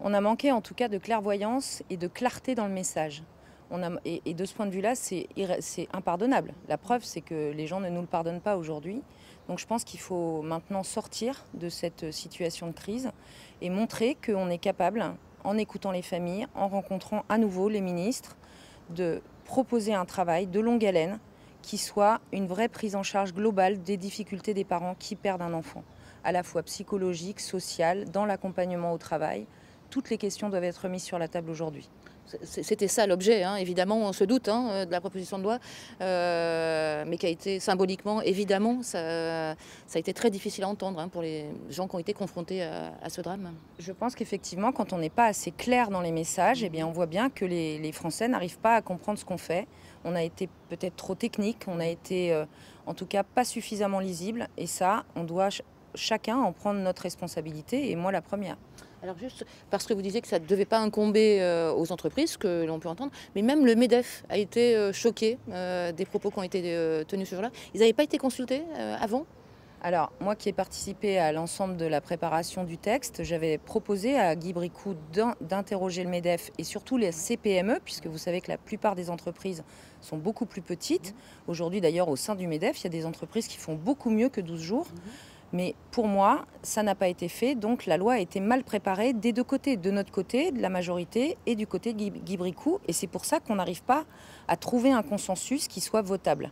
On a manqué en tout cas de clairvoyance et de clarté dans le message. Et de ce point de vue-là, c'est impardonnable. La preuve, c'est que les gens ne nous le pardonnent pas aujourd'hui. Donc je pense qu'il faut maintenant sortir de cette situation de crise et montrer qu'on est capable, en écoutant les familles, en rencontrant à nouveau les ministres, de proposer un travail de longue haleine qui soit une vraie prise en charge globale des difficultés des parents qui perdent un enfant, à la fois psychologique, sociale, dans l'accompagnement au travail. Toutes les questions doivent être mises sur la table aujourd'hui. C'était ça l'objet, hein. Évidemment, on se doute de la proposition de loi, mais qui a été symboliquement, évidemment, ça a été très difficile à entendre pour les gens qui ont été confrontés à ce drame. Je pense qu'effectivement, quand on n'est pas assez clair dans les messages, eh bien, on voit bien que les Français n'arrivent pas à comprendre ce qu'on fait. On a été peut-être trop technique, on a été en tout cas pas suffisamment lisible. Et ça, on doit chacun en prendre notre responsabilité, et moi la première. Alors juste parce que vous disiez que ça ne devait pas incomber aux entreprises, que l'on peut entendre, mais même le MEDEF a été choqué des propos qui ont été tenus ce jour-là. Ils n'avaient pas été consultés avant? Alors, moi qui ai participé à l'ensemble de la préparation du texte, j'avais proposé à Guy Bricout d'interroger le MEDEF et surtout les CPME, puisque vous savez que la plupart des entreprises sont beaucoup plus petites. Aujourd'hui, d'ailleurs, au sein du MEDEF, il y a des entreprises qui font beaucoup mieux que 12 jours. Mais pour moi, ça n'a pas été fait, donc la loi a été mal préparée des deux côtés, de notre côté, de la majorité, et du côté de Guy Bricout. Et c'est pour ça qu'on n'arrive pas à trouver un consensus qui soit votable.